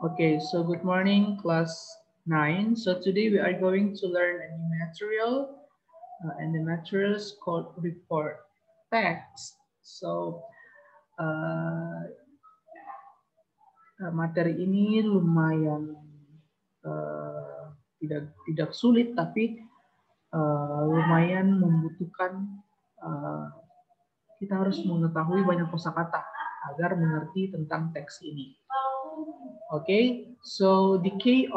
Okay, so good morning, class 9. So today we are going to learn a new material, and the material is called report text. So materi ini lumayan tidak sulit, tapi lumayan membutuhkan kita harus mengetahui banyak kosakata agar mengerti tentang teks ini. Okay, so the key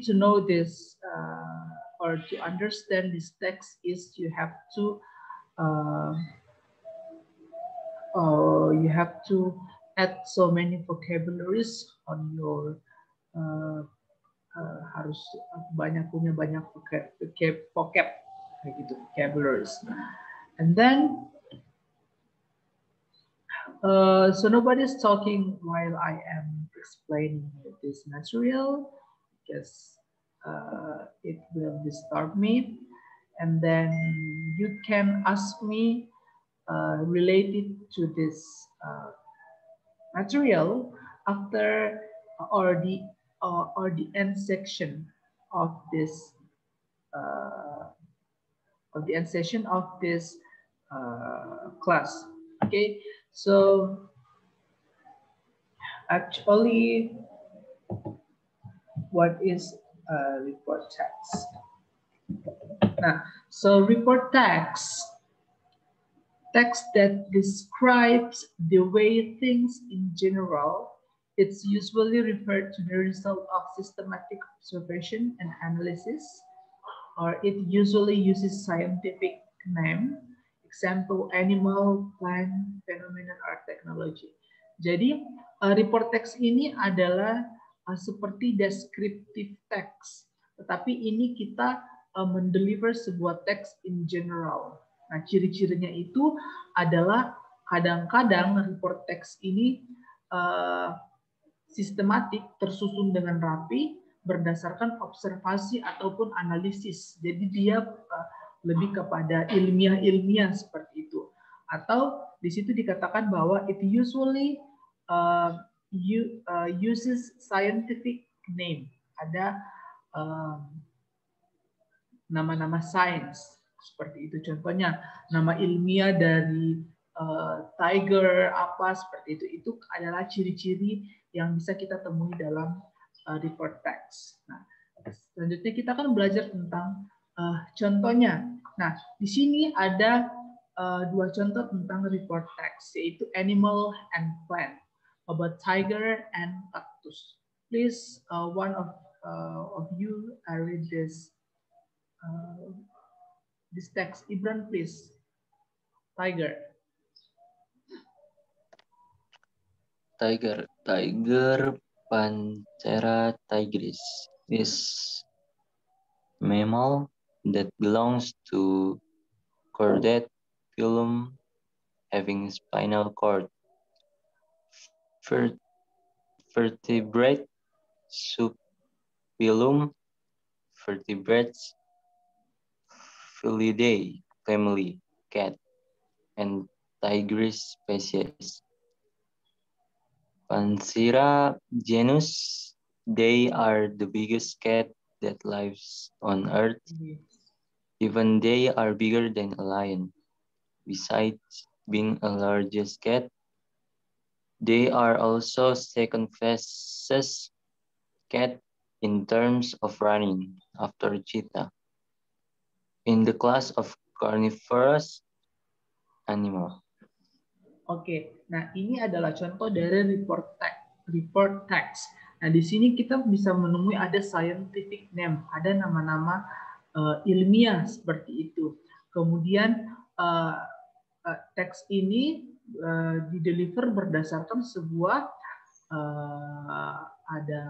to know this or to understand this text is you have to add so many vocabularies on your harus punya banyak vocab kayak gitu, vocabularies. And then so nobody's talking while I am explaining this material because it will disturb me. And then you can ask me related to this material after or the end section of this class. Okay, so actually, what is report text? So report text that describes the way things in general. It's usually referred to the result of systematic observation and analysis, or it usually uses scientific name, example animal, plant, phenomenon, or technology. Jadi report text ini adalah seperti descriptive text, tetapi ini kita mendeliver sebuah teks in general. Nah, ciri-cirinya itu adalah kadang-kadang report text ini sistematik, tersusun dengan rapi, berdasarkan observasi ataupun analisis. Jadi dia lebih kepada ilmiah seperti itu. Atau di situ dikatakan bahwa it usually uses scientific name. Ada nama-nama sains seperti itu. Contohnya nama ilmiah dari tiger apa seperti itu. Itu adalah ciri-ciri yang bisa kita temui dalam report text. Nah, selanjutnya kita akan belajar tentang contohnya. Nah, di sini ada dua contoh tentang report text, yaitu animal and plant, about tiger and cactus. Please, one of you read this text. Ibran, please. Tiger. Tiger, Panthera tigris, is mammal that belongs to chordate phylum having spinal cord. Vertebrate subphylum Vertebrates Felidae family cat and Tigris species. Panthera genus, they are the biggest cat that lives on Earth. Even they are bigger than a lion. Besides being a largest cat, they are also second fastest cat in terms of running after cheetah in the class of carnivorous animal. Oke, nah ini adalah contoh dari report text. Nah di sini kita bisa menemui ada scientific name, ada nama-nama ilmiah seperti itu. Kemudian teks ini dideliver berdasarkan sebuah ada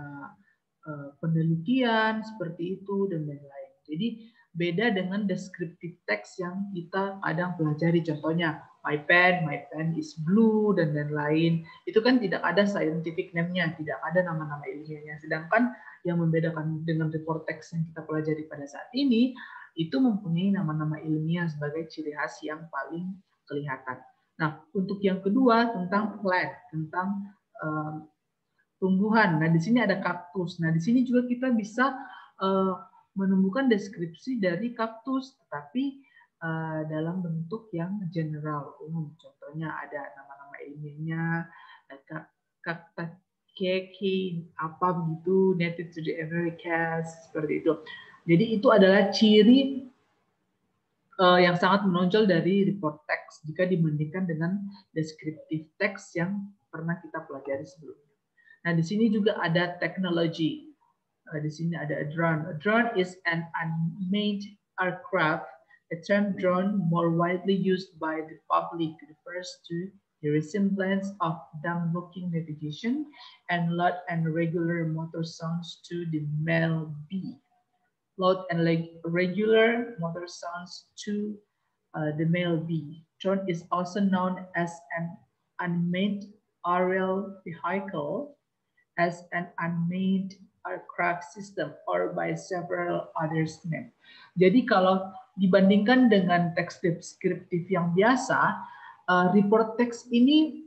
penelitian seperti itu dan lain-lain. Jadi beda dengan descriptive text yang kita kadang pelajari, contohnya my pen is blue dan lain-lain. Itu kan tidak ada scientific name-nya, tidak ada nama-nama ilmiahnya. Sedangkan yang membedakan dengan report text yang kita pelajari pada saat ini itu mempunyai nama-nama ilmiah sebagai ciri khas yang paling kelihatan. Nah, untuk yang kedua tentang plant, tentang tumbuhan. Nah, di sini ada kaktus. Nah, di sini juga kita bisa menemukan deskripsi dari kaktus, tetapi dalam bentuk yang general, umum. Contohnya ada nama-nama ilmiahnya, kaktus keki, apa begitu, native to the Americas, seperti itu. Jadi itu adalah ciri yang sangat menonjol dari report text jika dibandingkan dengan descriptive text yang pernah kita pelajari sebelumnya. Nah, di sini juga ada teknologi. Di sini ada a drone. A drone is an unmanned aircraft. The term drone, more widely used by the public, refers to the resemblance of dumb-looking navigation and loud and regular motor sounds to the male bee. Loud and regular motor sounds to the male bee. Drone is also known as an unmanned aerial vehicle, as an unmanned aircraft system, or by several others names. Jadi kalau dibandingkan dengan teks deskriptif yang biasa, report text ini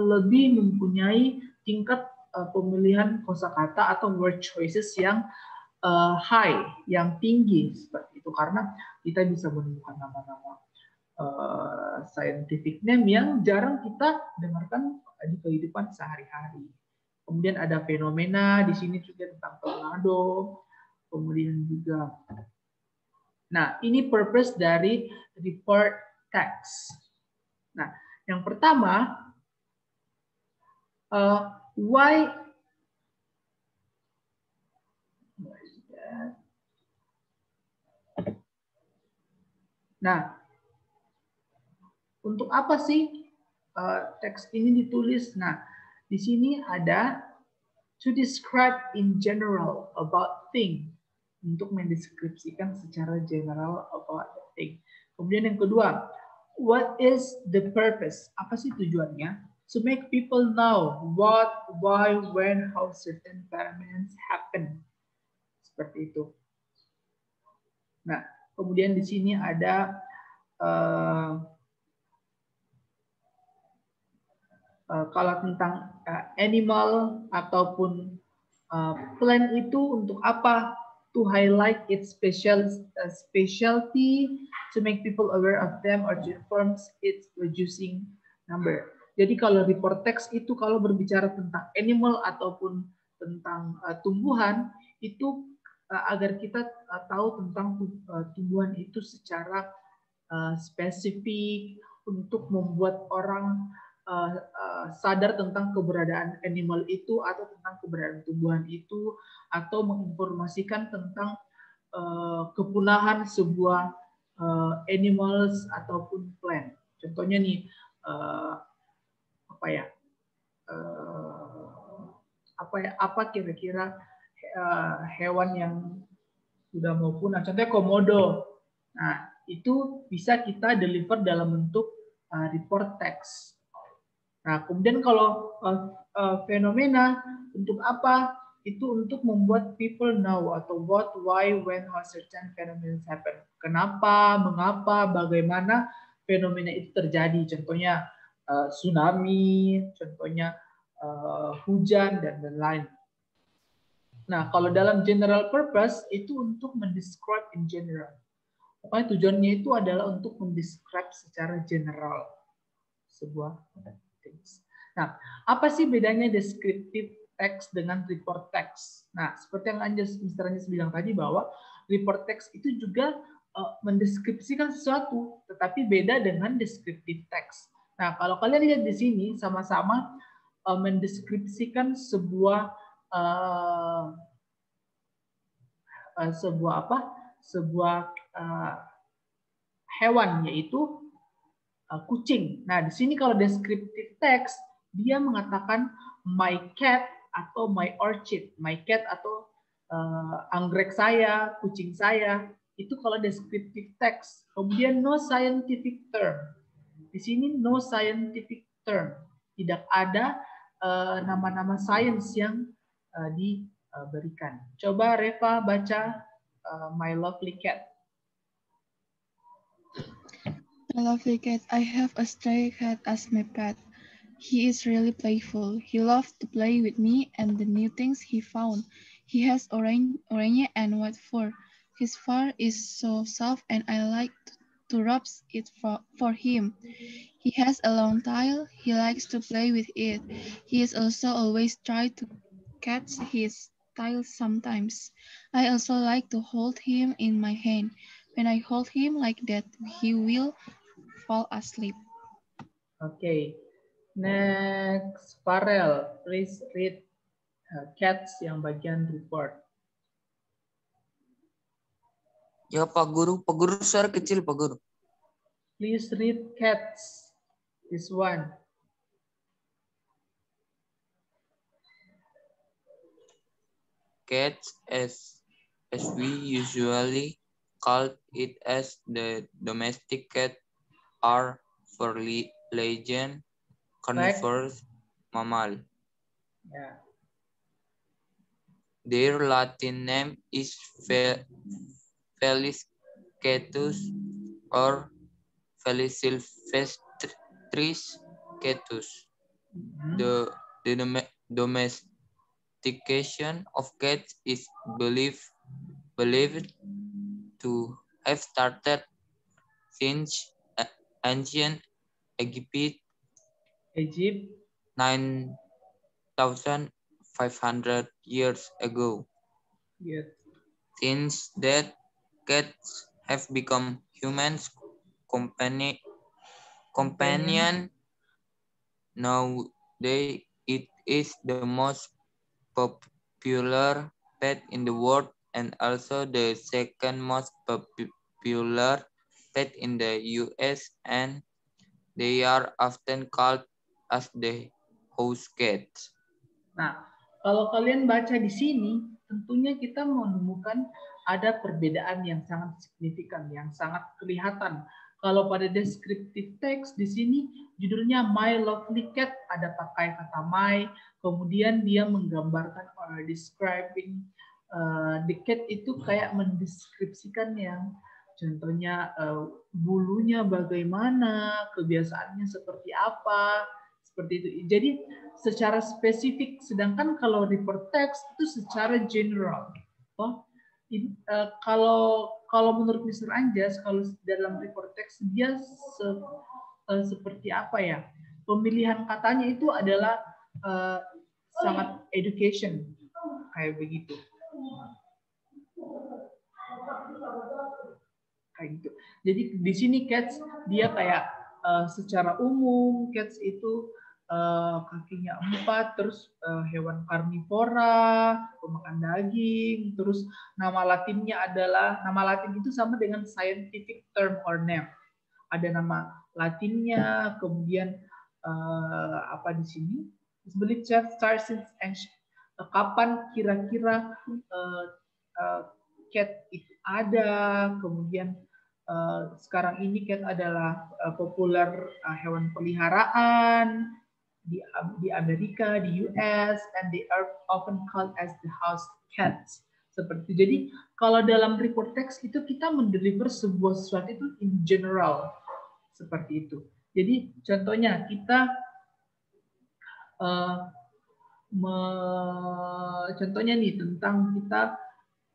lebih mempunyai tingkat pemilihan kosakata atau word choices yang high, yang tinggi seperti itu, karena kita bisa menemukan nama-nama scientific name yang jarang kita dengarkan di kehidupan sehari-hari. Kemudian ada fenomena, di sini juga tentang tornado, kemudian juga. Nah, ini purpose dari report text. Nah, yang pertama, why. Nah, untuk apa sih teks ini ditulis? Nah, di sini ada to describe in general about thing, untuk mendeskripsikan secara general about the thing. Kemudian yang kedua, what is the purpose? Apa sih tujuannya? To make people know what, why, when, how certain phenomena happen. Seperti itu. Nah, kemudian di sini ada kalau tentang animal ataupun plant itu untuk apa? To highlight its specialty, to make people aware of them, or to inform its reducing number. Jadi kalau report text itu kalau berbicara tentang animal ataupun tentang tumbuhan, itu agar kita tahu tentang tumbuhan itu secara spesifik, untuk membuat orang sadar tentang keberadaan animal itu atau tentang keberadaan tumbuhan itu, atau menginformasikan tentang kepunahan sebuah animals ataupun plant. Contohnya nih apa kira-kira hewan yang sudah mau punah. Contohnya komodo. Nah, itu bisa kita deliver dalam bentuk report text. Nah, kemudian kalau fenomena untuk apa? Itu untuk membuat people know atau what, why, when, how certain phenomena happen. Kenapa, mengapa, bagaimana fenomena itu terjadi. Contohnya tsunami, contohnya hujan, dan lain-lain. Nah, kalau dalam general purpose itu untuk mendescribe in general. Pokoknya tujuannya itu adalah untuk mendescribe secara general sebuah things. Nah, apa sih bedanya descriptive text dengan report text? Nah, seperti yang Mr. Anjas bilang tadi, bahwa report text itu juga mendeskripsikan sesuatu, tetapi beda dengan descriptive text. Nah, kalau kalian lihat di sini sama-sama mendeskripsikan sebuah hewan, yaitu kucing. Nah, di sini kalau descriptive text, dia mengatakan my cat atau my orchid. My cat atau anggrek saya, kucing saya. Itu kalau descriptive text. Kemudian no scientific term. Di sini no scientific term. Tidak ada nama-nama sains yang diberikan. Coba Reva baca My Lovely Cat. A lovely cat. I have a stray cat as my pet. He is really playful. He loves to play with me and the new things he found. He has orange and white fur. His fur is so soft and I like to rub it for him. He has a long tail. He likes to play with it. He is also always try to catch his tail sometimes. I also like to hold him in my hand. When I hold him like that, he will fall asleep. Okay. Next, Farel, please read cats yang bagian report. Ya Pak Guru suara kecil Pak Guru. Please read cats. This one. Cats, as we usually call it as the domestic cat, are for legend carnivorous mammal. Yeah. Their Latin name is Felis catus or Felis sylvestris catus. The domestication of cats is believed to have started since ancient Egypt 9,500 years ago. Yes. Since that, cats have become humans' companion. Nowadays, it is the most popular pet in the world and also the second most popular pet in the US, and they are often called as the house cats. Nah, kalau kalian baca di sini, tentunya kita menemukan ada perbedaan yang sangat signifikan, yang sangat kelihatan. Kalau pada descriptive text di sini judulnya My Lovely Cat, ada pakai kata my, kemudian dia menggambarkan or describing the cat itu kayak mendeskripsikan yang contohnya bulunya bagaimana, kebiasaannya seperti apa, seperti itu. Jadi secara spesifik, sedangkan kalau report text itu secara general. Kalau menurut Mr. Anjas, kalau dalam report text dia seperti apa ya? Pemilihan katanya itu adalah sangat education, kayak begitu. Kayak gitu. Jadi di sini cats dia kayak secara umum cats itu kakinya 4, terus hewan karnivora, pemakan daging, terus nama Latin itu sama dengan scientific term or name. Ada nama Latinnya, kemudian apa di sini? Sebenarnya start since ancient. Kapan kira-kira cat itu ada, kemudian sekarang ini cat adalah populer hewan peliharaan di Amerika, di US, and they are often called as the house cats. Seperti jadi kalau dalam report text itu kita mendeliver sebuah sesuatu itu in general seperti itu. Jadi contohnya kita contohnya nih tentang kita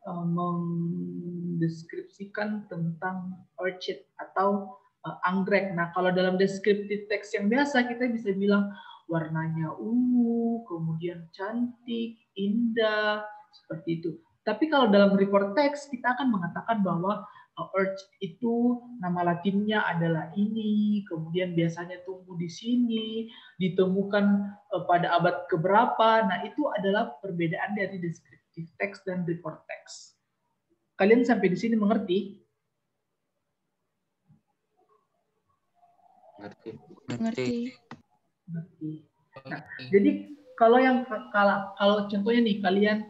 mendeskripsikan tentang orchid atau anggrek. Nah, kalau dalam descriptive text yang biasa kita bisa bilang warnanya ungu, kemudian cantik, indah, seperti itu. Tapi kalau dalam report text kita akan mengatakan bahwa orchid itu nama Latinnya adalah ini, kemudian biasanya tumbuh di sini, ditemukan pada abad keberapa. Nah, itu adalah perbedaan dari descriptive text dan report text. Kalian sampai di sini mengerti? Mengerti. Nah, jadi kalau contohnya nih kalian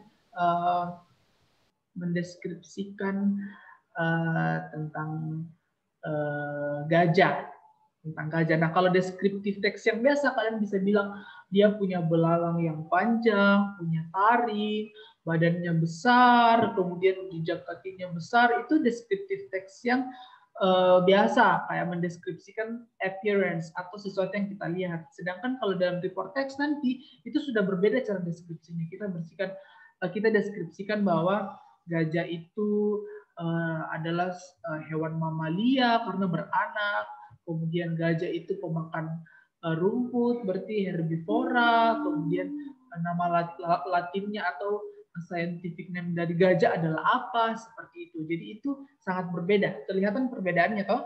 mendeskripsikan tentang gajah. Nah, kalau deskriptif teks yang biasa kalian bisa bilang dia punya belalang yang panjang, punya taring, badannya besar, kemudian jejak kakinya besar. Itu deskriptif teks yang biasa kayak mendeskripsikan appearance atau sesuatu yang kita lihat. Sedangkan kalau dalam report text nanti itu sudah berbeda cara deskripsinya. Kita deskripsikan bahwa gajah itu adalah hewan mamalia karena beranak. Kemudian gajah itu pemakan rumput, berarti herbivora. Kemudian nama latinnya atau scientific name dari gajah adalah apa, seperti itu. Jadi itu sangat berbeda. Kelihatan perbedaannya toh?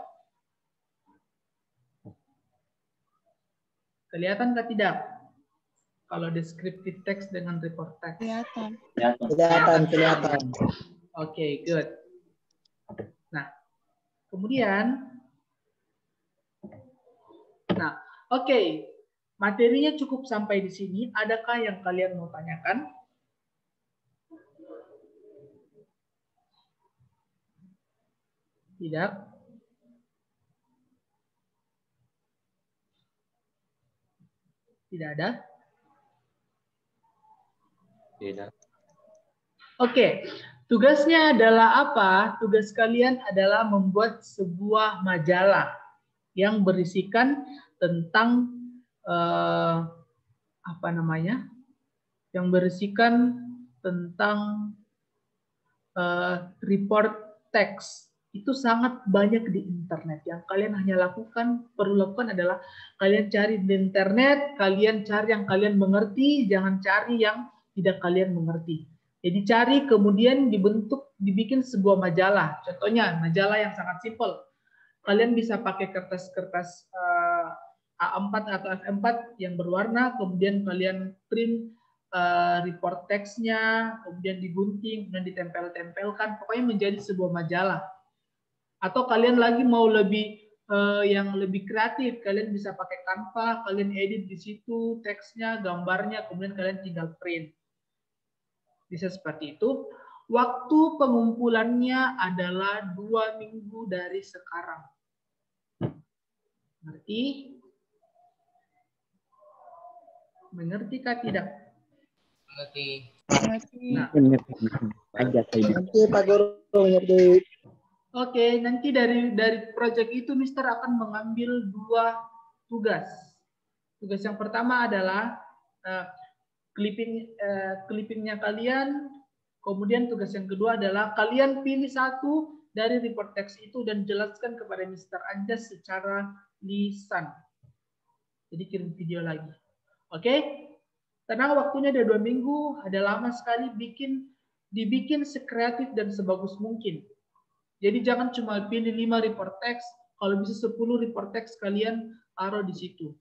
Kelihatan atau tidak? Kalau descriptive text dengan report text. Kelihatan. Oke, good. Nah, kemudian oke. Materinya cukup sampai di sini. Adakah yang kalian mau tanyakan? Tidak? Tidak ada? Tidak. Oke. Tugasnya adalah apa? Tugas kalian adalah membuat sebuah majalah yang berisikan tentang yang berisikan tentang report text. Itu sangat banyak di internet. Yang kalian perlu lakukan adalah kalian cari di internet, kalian cari yang kalian mengerti, jangan cari yang tidak kalian mengerti. Jadi cari, kemudian dibikin sebuah majalah. Contohnya majalah yang sangat simpel. Kalian bisa pakai kertas-kertas A4 atau F4 yang berwarna, kemudian kalian print report text-nya, kemudian digunting, kemudian ditempel-tempelkan, pokoknya menjadi sebuah majalah. Atau kalian lagi mau yang lebih kreatif, kalian bisa pakai Canva, kalian edit di situ teksnya, gambarnya, kemudian kalian tinggal print. Bisa seperti itu. Waktu pengumpulannya adalah 2 minggu dari sekarang. Mengertikah tidak? Mengerti. Nah. Mengerti Pak Guru, mengerti. Oke, nanti dari proyek itu Mister akan mengambil 2 tugas. Tugas yang pertama adalah clippingnya kalian. Kemudian tugas yang kedua adalah kalian pilih satu dari report text itu dan jelaskan kepada Mister Anjas secara lisan. Jadi kirim video lagi. Oke? Tenang, waktunya ada 2 minggu, ada lama sekali, dibikin sekreatif dan sebagus mungkin. Jadi jangan cuma pilih 5 report text, kalau bisa 10 report text kalian taruh di situ.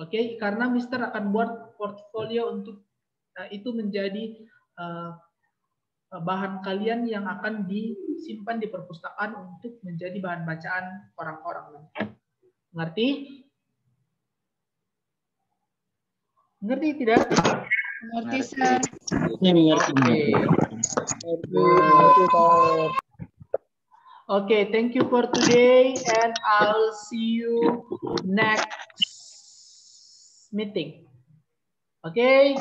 Oke, karena Mister akan buat portfolio untuk itu menjadi bahan kalian yang akan disimpan di perpustakaan untuk menjadi bahan bacaan orang-orang. Ngerti? Ngerti tidak? Mengerti, Sir. Okay, thank you for today, and I'll see you next meeting. Okay.